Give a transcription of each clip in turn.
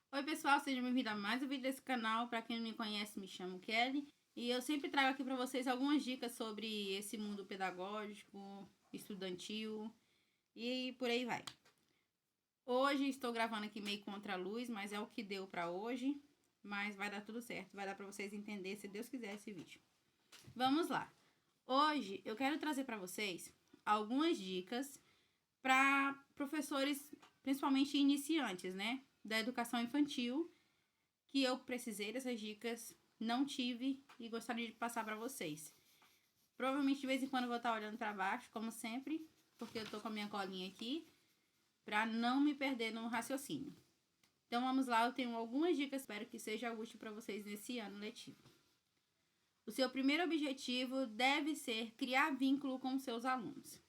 Oi pessoal, sejam bem-vindos a mais um vídeo desse canal. Para quem não me conhece, me chamo Kelly e eu sempre trago aqui para vocês algumas dicas sobre esse mundo pedagógico, estudantil e por aí vai. Hoje estou gravando aqui meio contra a luz, mas é o que deu para hoje, mas vai dar tudo certo, vai dar para vocês entenderem, se Deus quiser, esse vídeo. Vamos lá. Hoje eu quero trazer para vocês algumas dicas para professores, principalmente iniciantes, né, da educação infantil, que eu precisei dessas dicas, não tive e gostaria de passar para vocês. Provavelmente de vez em quando eu vou estar olhando para baixo, como sempre, porque eu tô com a minha colinha aqui, para não me perder no raciocínio. Então vamos lá, eu tenho algumas dicas, espero que seja útil para vocês nesse ano letivo. O seu primeiro objetivo deve ser criar vínculo com seus alunos.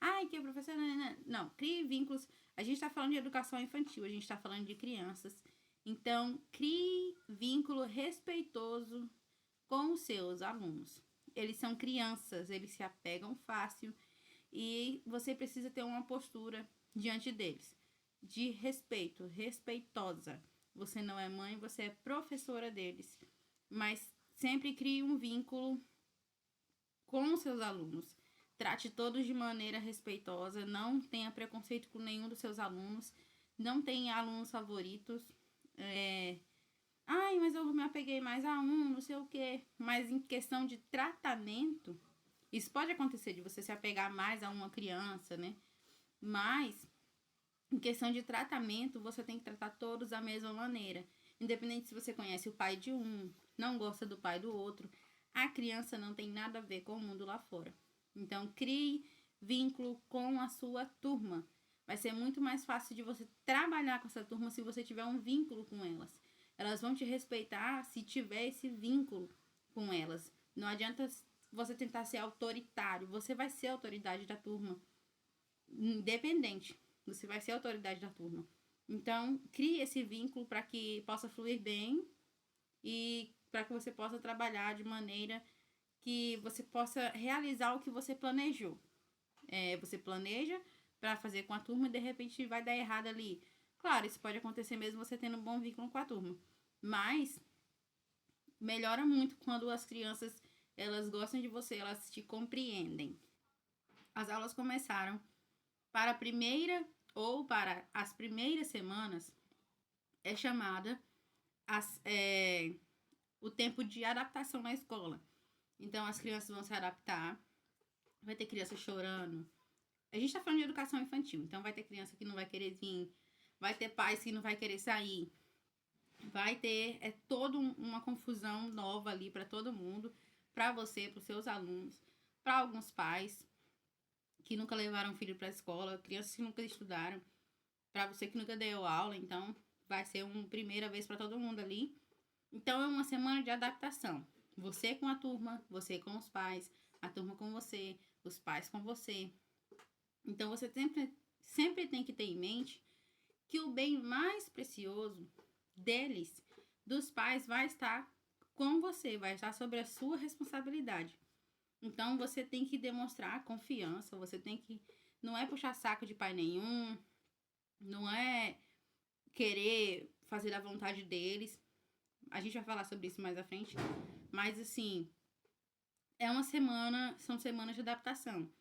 Ai, que professora... Não, crie vínculos. A gente está falando de educação infantil, a gente está falando de crianças. Então, crie vínculo respeitoso com os seus alunos. Eles são crianças, eles se apegam fácil e você precisa ter uma postura diante deles de respeito, respeitosa. Você não é mãe, você é professora deles, mas sempre crie um vínculo com os seus alunos. Trate todos de maneira respeitosa, não tenha preconceito com nenhum dos seus alunos, não tenha alunos favoritos. Ai, mas eu me apeguei mais a um, não sei o quê. Mas em questão de tratamento, isso pode acontecer de você se apegar mais a uma criança, né? Mas em questão de tratamento, você tem que tratar todos da mesma maneira. Independente se você conhece o pai de um, não gosta do pai do outro, a criança não tem nada a ver com o mundo lá fora. Então, crie vínculo com a sua turma. Vai ser muito mais fácil de você trabalhar com essa turma se você tiver um vínculo com elas. Elas vão te respeitar se tiver esse vínculo com elas. Não adianta você tentar ser autoritário. Você vai ser a autoridade da turma. Independente. Você vai ser a autoridade da turma. Então, crie esse vínculo para que possa fluir bem e para que você possa trabalhar de maneira que você possa realizar o que você planejou. Você planeja para fazer com a turma e de repente vai dar errado ali. Claro, isso pode acontecer mesmo você tendo um bom vínculo com a turma. Mas melhora muito quando as crianças elas gostam de você, elas te compreendem. As aulas começaram. Para a primeira ou para as primeiras semanas é chamada o tempo de adaptação na escola. Então as crianças vão se adaptar, vai ter criança chorando. A gente está falando de educação infantil, então vai ter criança que não vai querer vir, vai ter pais que não vai querer sair, vai ter toda uma confusão nova ali para todo mundo, para você, para os seus alunos, para alguns pais que nunca levaram filho para a escola, crianças que nunca estudaram, para você que nunca deu aula, então vai ser uma primeira vez para todo mundo ali. Então é uma semana de adaptação. Você com a turma, você com os pais, a turma com você, os pais com você. Então você sempre tem que ter em mente que o bem mais precioso deles, dos pais, vai estar com você, vai estar sobre a sua responsabilidade. Então você tem que demonstrar confiança, você tem que. Não é puxar saco de pai nenhum, não é querer fazer a vontade deles. A gente vai falar sobre isso mais à frente. Mas assim, são semanas de adaptação.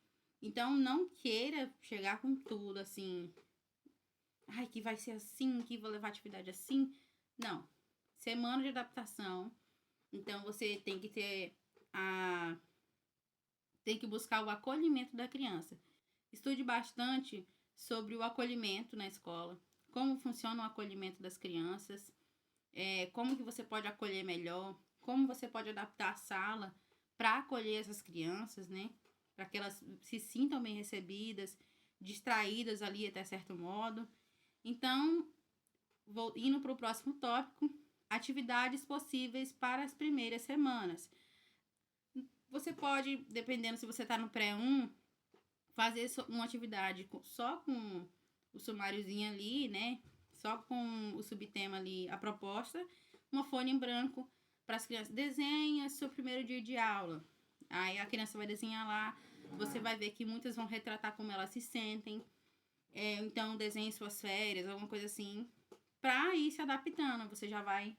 Então não queira chegar com tudo assim. Ai, que vai ser assim, que vou levar atividade assim. Não. Semana de adaptação. Então você tem que tem que buscar o acolhimento da criança. Estude bastante sobre o acolhimento na escola, como funciona o acolhimento das crianças, como que você pode acolher melhor, como você pode adaptar a sala para acolher essas crianças, né? Para que elas se sintam bem recebidas, distraídas ali até certo modo. Então, vou indo para o próximo tópico, atividades possíveis para as primeiras semanas. Você pode, dependendo se você está no pré-1, fazer uma atividade só com o sumáriozinho ali, né? Só com o subtema ali, a proposta, uma folha em branco para as crianças. Desenha seu primeiro dia de aula. Aí a criança vai desenhar lá, você vai ver que muitas vão retratar como elas se sentem. Então, desenhe suas férias, alguma coisa assim, para ir se adaptando. Você já vai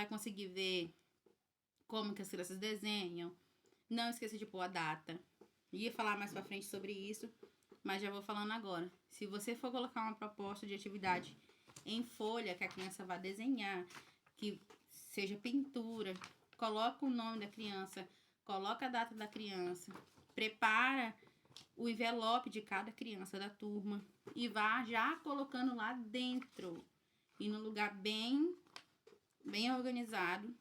conseguir ver como que as crianças desenham. Não esqueça de pôr a data. Ia falar mais pra frente sobre isso, mas já vou falando agora. Se você for colocar uma proposta de atividade em folha que a criança vai desenhar, que seja pintura, coloca o nome da criança, coloca a data da criança, prepara o envelope de cada criança da turma e vá já colocando lá dentro e no lugar bem organizado,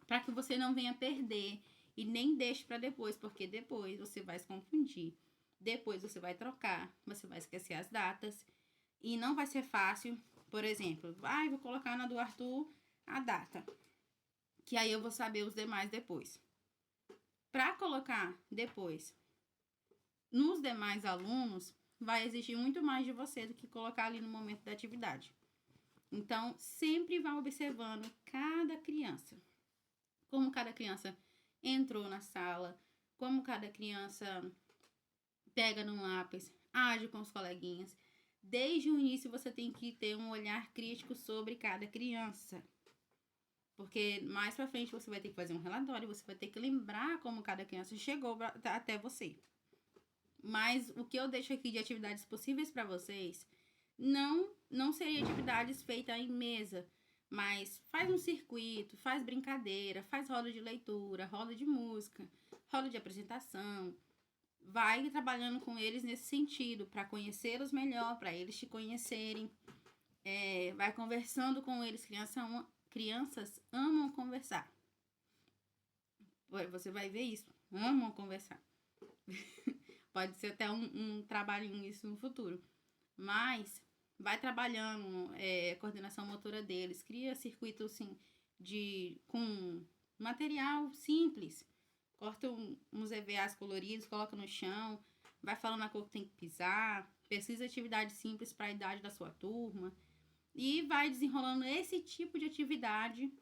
para que você não venha perder e nem deixe para depois, porque depois você vai se confundir. Depois você vai trocar, você vai esquecer as datas e não vai ser fácil. Por exemplo, vou colocar na do Arthur a data, que aí eu vou saber os demais depois. Para colocar depois nos demais alunos, vai exigir muito mais de você do que colocar ali no momento da atividade. Então, sempre vá observando cada criança. Como cada criança entrou na sala, como cada criança pega no lápis, age com os coleguinhas. Desde o início você tem que ter um olhar crítico sobre cada criança. Porque mais pra frente você vai ter que fazer um relatório, você vai ter que lembrar como cada criança chegou até você. Mas o que eu deixo aqui de atividades possíveis para vocês não seria atividades feitas em mesa, mas faz um circuito, faz brincadeira, faz roda de leitura, roda de música, roda de apresentação. Vai trabalhando com eles nesse sentido, para conhecê-los melhor, para eles te conhecerem. Vai conversando com eles. Crianças amam conversar. Você vai ver isso. Amam conversar. Pode ser até um trabalhinho isso no futuro. Mas vai trabalhando coordenação motora deles. Cria circuito assim, com material simples. Corta uns EVAs coloridos, coloca no chão. Vai falando a cor que tem que pisar. Pesquisa atividade simples para a idade da sua turma. E vai desenrolando esse tipo de atividade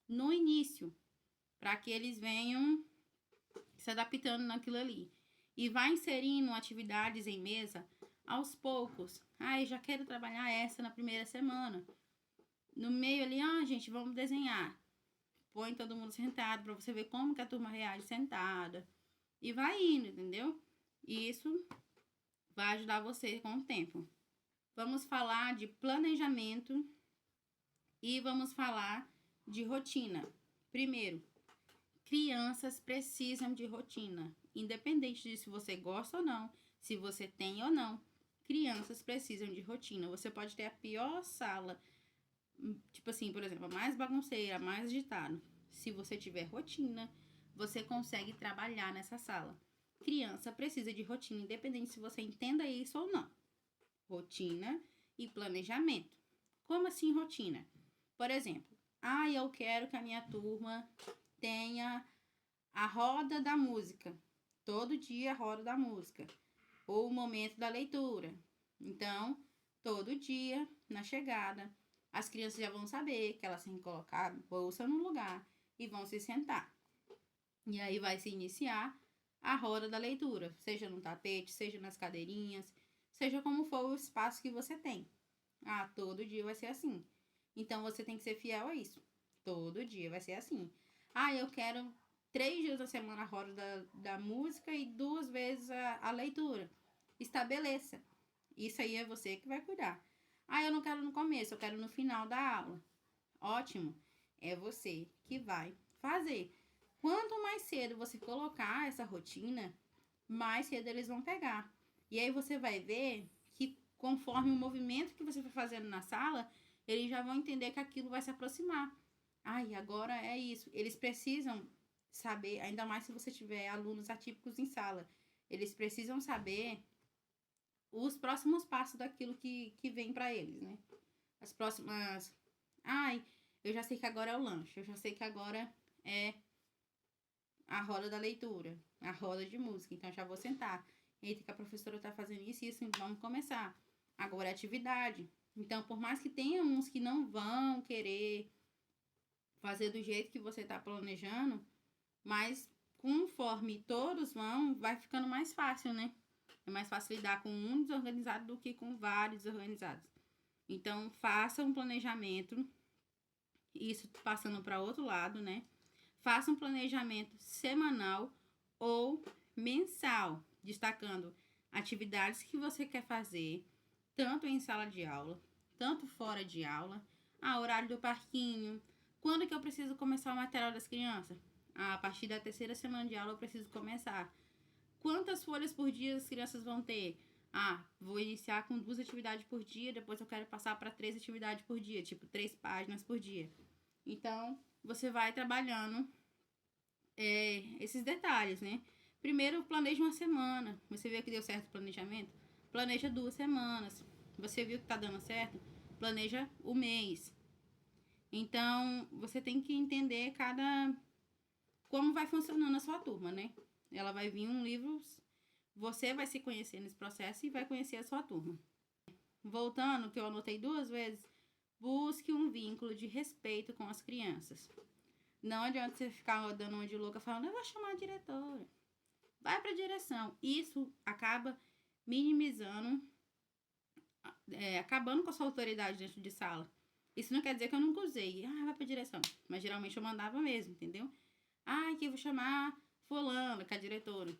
no início. Para que eles venham se adaptando naquilo ali. E vai inserindo atividades em mesa aos poucos. Eu já quero trabalhar essa na primeira semana. No meio ali, gente, vamos desenhar. Põe todo mundo sentado para você ver como que a turma reage sentada. E vai indo, entendeu? E isso vai ajudar você com o tempo. Vamos falar de planejamento e vamos falar de rotina. Primeiro, crianças precisam de rotina. Independente de se você gosta ou não, se você tem ou não, crianças precisam de rotina. Você pode ter a pior sala, tipo assim, por exemplo, a mais bagunceira, a mais agitada. Se você tiver rotina, você consegue trabalhar nessa sala. Criança precisa de rotina, independente se você entenda isso ou não. Rotina e planejamento. Como assim rotina? Por exemplo, eu quero que a minha turma tenha a roda da música. Todo dia a roda da música. Ou o momento da leitura. Então, todo dia, na chegada, as crianças já vão saber que elas têm que colocar a bolsa no lugar e vão se sentar. E aí vai se iniciar a roda da leitura, seja no tapete, seja nas cadeirinhas, seja como for o espaço que você tem. Todo dia vai ser assim. Então, você tem que ser fiel a isso. Todo dia vai ser assim. Eu quero 3 dias da semana a roda da música e 2 vezes a leitura. Estabeleça. Isso aí é você que vai cuidar. Eu não quero no começo, eu quero no final da aula. Ótimo. É você que vai fazer. Quanto mais cedo você colocar essa rotina, mais cedo eles vão pegar. E aí você vai ver que conforme o movimento que você for fazendo na sala, eles já vão entender que aquilo vai se aproximar. Agora é isso. Eles precisam saber, ainda mais se você tiver alunos atípicos em sala, eles precisam saber os próximos passos daquilo que vem para eles, né? As próximas... eu já sei que agora é o lanche, eu já sei que agora é a roda da leitura, a roda de música, então já vou sentar. Eita, que a professora tá fazendo isso e isso, então vamos começar. Agora é atividade. Então, por mais que tenha uns que não vão querer fazer do jeito que você tá planejando, mas conforme todos vão, vai ficando mais fácil, né? É mais fácil lidar com um desorganizado do que com vários desorganizados. Então, faça um planejamento, isso passando para outro lado, né? Faça um planejamento semanal ou mensal, destacando atividades que você quer fazer, tanto em sala de aula, tanto fora de aula, horário do parquinho, quando que eu preciso começar o material das crianças? A partir da terceira semana de aula eu preciso começar. Quantas folhas por dia as crianças vão ter? Vou iniciar com 2 atividades por dia, depois eu quero passar para 3 atividades por dia, tipo 3 páginas por dia. Então, você vai trabalhando esses detalhes, né? Primeiro, planeja uma semana. Você vê que deu certo o planejamento? Planeja 2 semanas. Você viu que tá dando certo? Planeja o mês. Então, você tem que entender como vai funcionando a sua turma, né? Ela vai vir um livro, você vai se conhecer nesse processo e vai conhecer a sua turma. Voltando, que eu anotei 2 vezes, busque um vínculo de respeito com as crianças. Não adianta você ficar dando uma de louca falando, eu vou chamar a diretora. Vai para a direção. Isso acaba minimizando, acabando com a sua autoridade dentro de sala. Isso não quer dizer que eu nunca usei. Vai para a direção. Mas geralmente eu mandava mesmo, entendeu? Que eu vou chamar fulana, que é a diretora.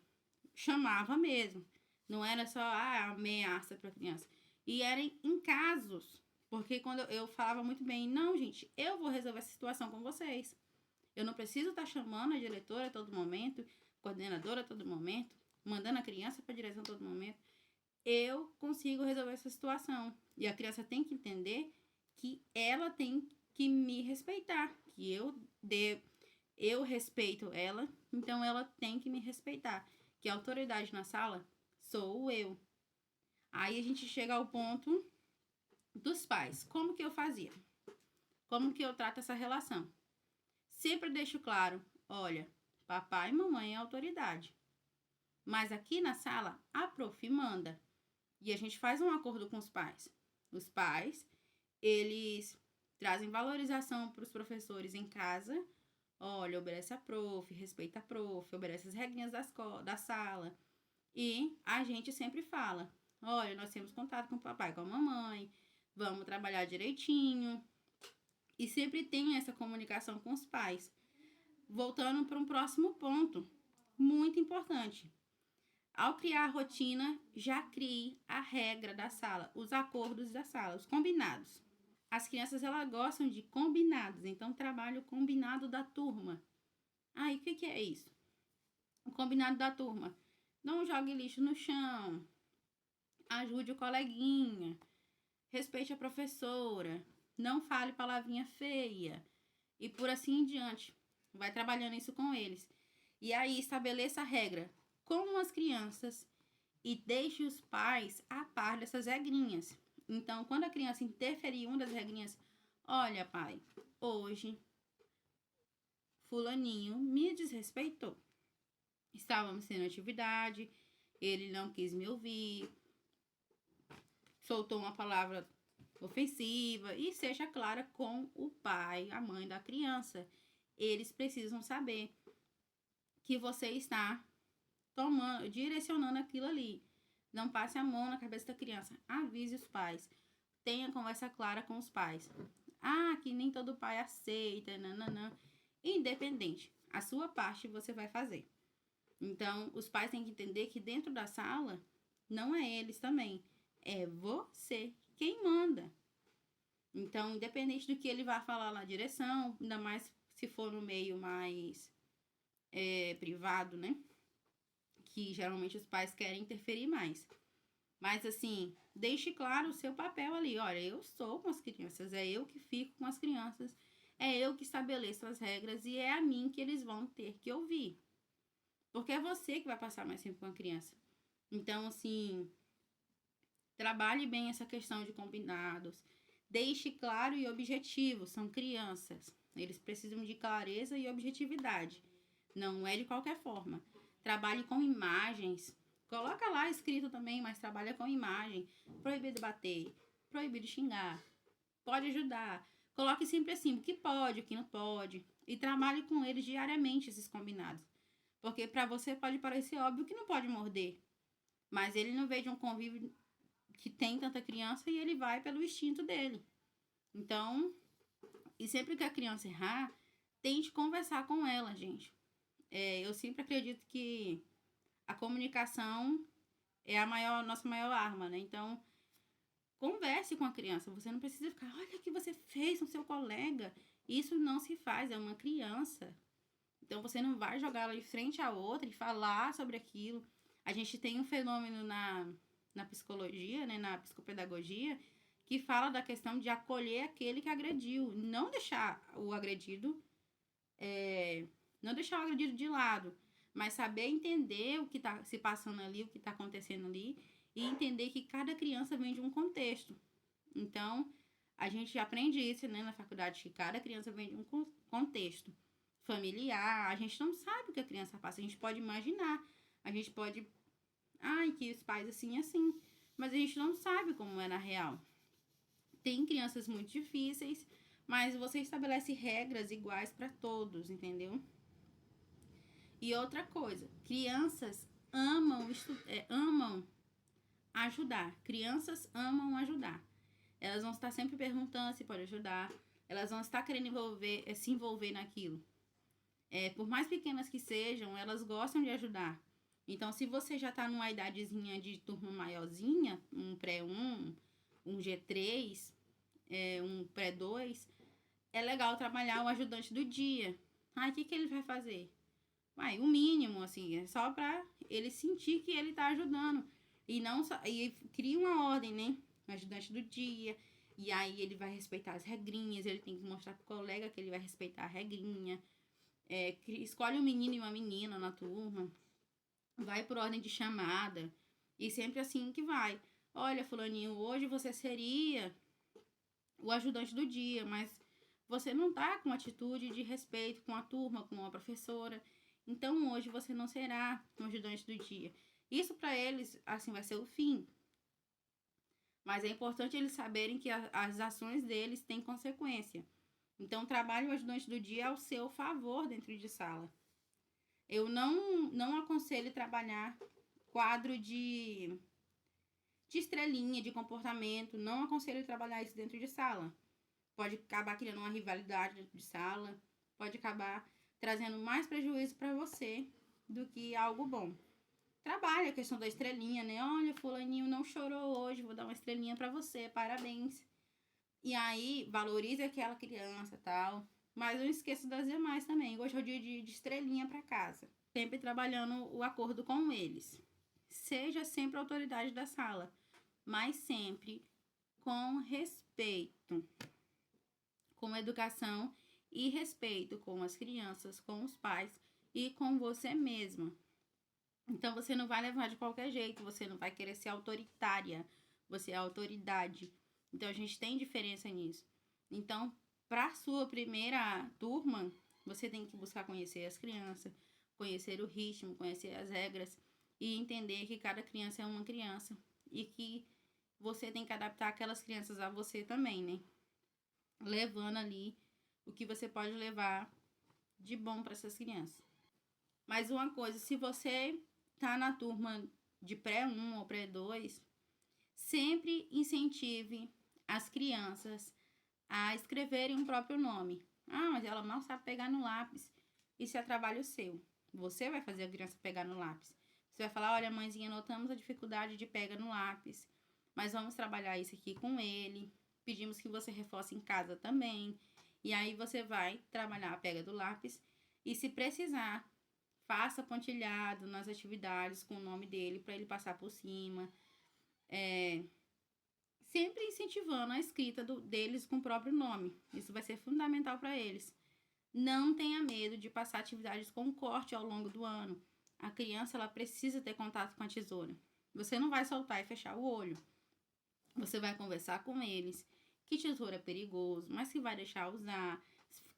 Chamava mesmo. Não era só ameaça para criança. E era em casos. Porque quando eu falava muito bem, não, gente, eu vou resolver essa situação com vocês. Eu não preciso estar chamando a diretora a todo momento, coordenadora a todo momento, mandando a criança para a direção a todo momento. Eu consigo resolver essa situação. E a criança tem que entender que ela tem que me respeitar, que eu respeito ela, então ela tem que me respeitar. Que a autoridade na sala sou eu. Aí a gente chega ao ponto dos pais. Como que eu fazia? Como que eu trato essa relação? Sempre deixo claro, olha, papai e mamãe é autoridade. Mas aqui na sala, a prof manda. E a gente faz um acordo com os pais. Os pais, eles trazem valorização para os professores em casa. Olha, obedece a prof, respeita a prof, obedece as regrinhas da sala. E a gente sempre fala, olha, nós temos contato com o papai, com a mamãe, vamos trabalhar direitinho. E sempre tem essa comunicação com os pais. Voltando para um próximo ponto, muito importante. Ao criar a rotina, já crie a regra da sala, os acordos da sala, os combinados. As crianças, elas gostam de combinados, então trabalho combinado da turma. E o que é isso? O combinado da turma. Não jogue lixo no chão, ajude o coleguinha, respeite a professora, não fale palavrinha feia e por assim em diante. Vai trabalhando isso com eles. E aí estabeleça a regra com as crianças e deixe os pais a par dessas regrinhas. Então, quando a criança interferir em uma das regrinhas, olha, pai, hoje fulaninho me desrespeitou. Estávamos tendo atividade, ele não quis me ouvir, soltou uma palavra ofensiva, e seja clara com o pai, a mãe da criança. Eles precisam saber que você está direcionando aquilo ali. Não passe a mão na cabeça da criança. Avise os pais. Tenha conversa clara com os pais. Que nem todo pai aceita, nananã. Independente, a sua parte você vai fazer. Então, os pais têm que entender que dentro da sala, não é eles também. É você quem manda. Então, independente do que ele vai falar na direção, ainda mais se for no meio mais privado, né? Que geralmente os pais querem interferir mais. Mas, assim, deixe claro o seu papel ali. Olha, eu estou com as crianças, é eu que fico com as crianças, é eu que estabeleço as regras e é a mim que eles vão ter que ouvir. Porque é você que vai passar mais tempo com a criança. Então, assim, trabalhe bem essa questão de combinados. Deixe claro e objetivo. São crianças. Eles precisam de clareza e objetividade. Não é de qualquer forma. Trabalhe com imagens. Coloca lá escrito também, mas trabalha com imagem. Proibido bater, proibido xingar. Pode ajudar. Coloque sempre assim, o que pode, o que não pode. E trabalhe com eles diariamente esses combinados. Porque para você pode parecer óbvio que não pode morder. Mas ele não veio de um convívio que tem tanta criança e ele vai pelo instinto dele. Então, e sempre que a criança errar, tente conversar com ela, gente. Eu sempre acredito que a comunicação é a nossa maior arma, né? Então, converse com a criança. Você não precisa ficar, olha o que você fez com seu colega. Isso não se faz, é uma criança. Então, você não vai jogar ela de frente a outra e falar sobre aquilo. A gente tem um fenômeno na psicologia, né, na psicopedagogia, que fala da questão de acolher aquele que agrediu. Não deixar o agredido, de lado, mas saber entender o que está se passando ali, o que está acontecendo ali, e entender que cada criança vem de um contexto. Então, a gente aprende isso, né, na faculdade, que cada criança vem de um contexto familiar. A gente não sabe o que a criança passa, a gente pode imaginar, a gente pode, que os pais assim, mas a gente não sabe como é na real. Tem crianças muito difíceis, mas você estabelece regras iguais para todos, entendeu? E outra coisa, crianças amam ajudar. Crianças amam ajudar. Elas vão estar sempre perguntando se pode ajudar. Elas vão estar querendo se envolver naquilo. Por mais pequenas que sejam, elas gostam de ajudar. Então, se você já está numa idadezinha de turma maiorzinha, um pré-1, um G3, um pré-2, é legal trabalhar o ajudante do dia. O que ele vai fazer? O mínimo, assim, é só para ele sentir que ele está ajudando. E cria uma ordem, né? O ajudante do dia. E aí ele vai respeitar as regrinhas, ele tem que mostrar pro colega que ele vai respeitar a regrinha. Escolhe um menino e uma menina na turma. Vai por ordem de chamada. E sempre assim que vai. Olha, fulaninho, hoje você seria o ajudante do dia, mas você não tá com atitude de respeito com a turma, com a professora. Então, hoje você não será o ajudante do dia. Isso para eles, assim, vai ser o fim. Mas é importante eles saberem que as ações deles têm consequência. Então, trabalhe o ajudante do dia ao seu favor dentro de sala. Eu não aconselho trabalhar quadro de estrelinha, de comportamento. Não aconselho trabalhar isso dentro de sala. Pode acabar criando uma rivalidade dentro de sala. Pode acabar trazendo mais prejuízo para você do que algo bom. Trabalhe a questão da estrelinha, né? Olha, fulaninho não chorou hoje, vou dar uma estrelinha para você, parabéns. E aí, valorize aquela criança e tal. Mas não esqueça das demais também. Hoje é o dia de estrelinha para casa. Sempre trabalhando o acordo com eles. Seja sempre a autoridade da sala, mas sempre com respeito. Com educação e respeito com as crianças, com os pais e com você mesma. Então, você não vai levar de qualquer jeito, você não vai querer ser autoritária, você é autoridade. Então, a gente tem diferença nisso. Então, para a sua primeira turma, você tem que buscar conhecer as crianças, conhecer o ritmo, conhecer as regras e entender que cada criança é uma criança e que você tem que adaptar aquelas crianças a você também, né? Levando ali o que você pode levar de bom para essas crianças. Mas uma coisa, se você tá na turma de pré-1 ou pré-2, sempre incentive as crianças a escreverem o próprio nome. Mas ela mal sabe pegar no lápis. Isso é trabalho seu. Você vai fazer a criança pegar no lápis. Você vai falar, olha, mãezinha, notamos a dificuldade de pega no lápis, mas vamos trabalhar isso aqui com ele. Pedimos que você reforce em casa também. E aí você vai trabalhar a pega do lápis e, se precisar, faça pontilhado nas atividades com o nome dele para ele passar por cima. Sempre incentivando a escrita deles com o próprio nome. Isso vai ser fundamental para eles. Não tenha medo de passar atividades com corte ao longo do ano. A criança, ela precisa ter contato com a tesoura. Você não vai soltar e fechar o olho. Você vai conversar com eles. Que tesoura é perigoso, mas que vai deixar usar.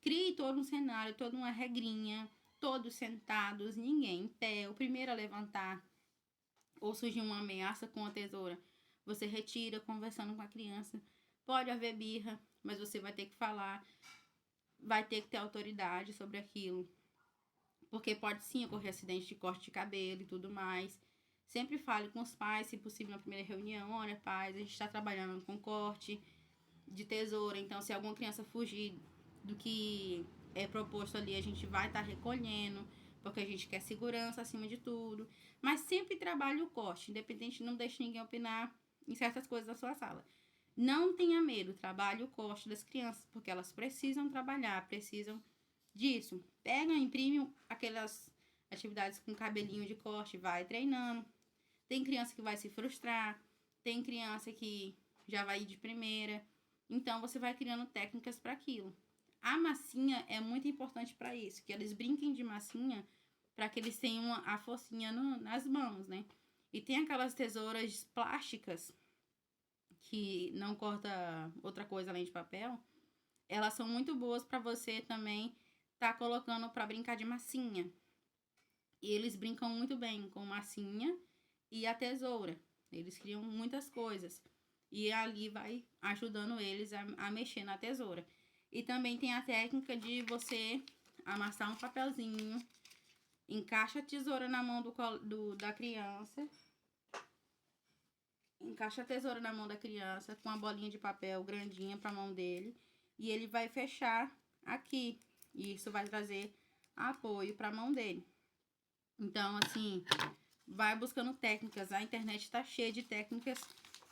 Crie todo um cenário, toda uma regrinha. Todos sentados, ninguém em pé. O primeiro a levantar ou surgir uma ameaça com a tesoura, você retira, conversando com a criança. Pode haver birra, mas você vai ter que falar. Vai ter que ter autoridade sobre aquilo. Porque pode sim ocorrer acidente de corte de cabelo e tudo mais. Sempre fale com os pais, se possível, na primeira reunião. Olha, pais, a gente está trabalhando com corte de tesoura, então se alguma criança fugir do que é proposto ali, a gente vai estar recolhendo, porque a gente quer segurança acima de tudo. Mas sempre trabalhe o corte, independente, não deixe ninguém opinar em certas coisas da sua sala. Não tenha medo, trabalhe o corte das crianças, porque elas precisam trabalhar, precisam disso. Pega, imprime aquelas atividades com cabelinho de corte, vai treinando. Tem criança que vai se frustrar, tem criança que já vai ir de primeira. Então, você vai criando técnicas para aquilo. A massinha é muito importante para isso, que eles brinquem de massinha para que eles tenham a forcinha nas mãos, né? E tem aquelas tesouras plásticas que não corta outra coisa além de papel. Elas são muito boas para você também tá colocando para brincar de massinha. E eles brincam muito bem com massinha e a tesoura. Eles criam muitas coisas. E ali vai ajudando eles a mexer na tesoura. E também tem a técnica de você amassar um papelzinho, encaixa a tesoura na mão da criança, encaixa a tesoura na mão da criança com a bolinha de papel grandinha para a mão dele e ele vai fechar aqui. E isso vai trazer apoio para a mão dele. Então, assim, vai buscando técnicas. A internet está cheia de técnicas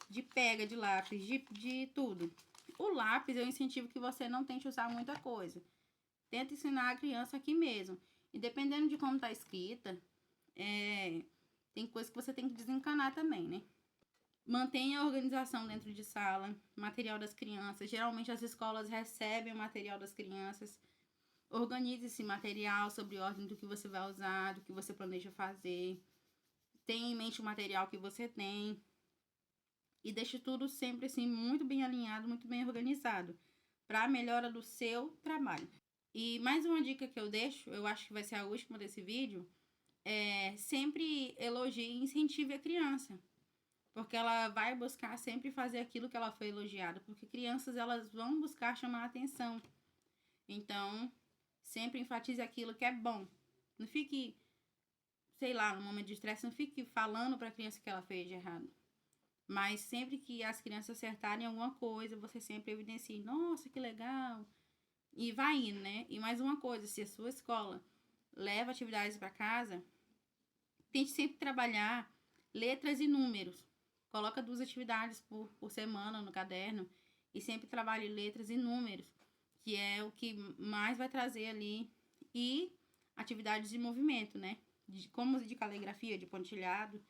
de pega de lápis, de tudo. O lápis, eu incentivo que você não tente usar muita coisa. Tenta ensinar a criança aqui mesmo. E dependendo de como tá escrita, tem coisa que você tem que desencanar também, né? Mantenha a organização dentro de sala, material das crianças. Geralmente as escolas recebem o material das crianças. Organize esse material sobre ordem do que você vai usar, do que você planeja fazer. Tenha em mente o material que você tem. E deixe tudo sempre assim muito bem alinhado, muito bem organizado, para a melhora do seu trabalho. E mais uma dica que eu deixo, eu acho que vai ser a última desse vídeo, sempre elogie e incentive a criança. Porque ela vai buscar sempre fazer aquilo que ela foi elogiada. Porque crianças, elas vão buscar chamar a atenção. Então, sempre enfatize aquilo que é bom. Não fique, sei lá, no momento de estresse, não fique falando para a criança que ela fez de errado. Mas sempre que as crianças acertarem alguma coisa, você sempre evidencie, nossa, que legal. E vai indo, né? E mais uma coisa, se a sua escola leva atividades para casa, tente sempre trabalhar letras e números. Coloca 2 atividades por semana no caderno e sempre trabalhe letras e números, que é o que mais vai trazer ali. E atividades de movimento, né? Como de caligrafia, de pontilhado.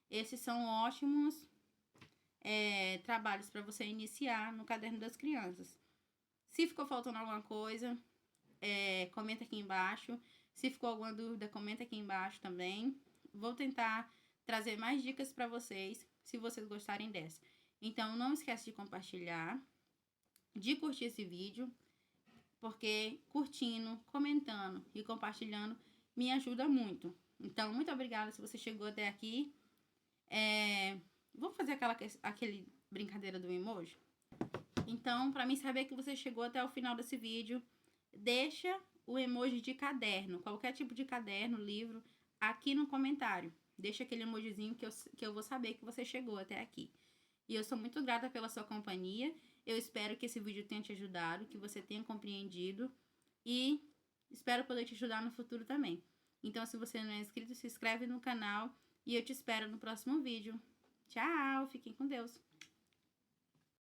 Esses são ótimos trabalhos para você iniciar no caderno das crianças. Se ficou faltando alguma coisa, comenta aqui embaixo. Se ficou alguma dúvida, comenta aqui embaixo também. Vou tentar trazer mais dicas para vocês, se vocês gostarem dessa. Então, não esquece de compartilhar, de curtir esse vídeo, porque curtindo, comentando e compartilhando me ajuda muito. Então, muito obrigada se você chegou até aqui. Vamos fazer aquele brincadeira do emoji? Então, para mim saber que você chegou até o final desse vídeo, deixa o emoji de caderno, qualquer tipo de caderno, livro, aqui no comentário. Deixa aquele emojizinho que eu vou saber que você chegou até aqui. E eu sou muito grata pela sua companhia. Eu espero que esse vídeo tenha te ajudado, que você tenha compreendido. E espero poder te ajudar no futuro também. Então, se você não é inscrito, se inscreve no canal. E eu te espero no próximo vídeo. Tchau, fiquem com Deus.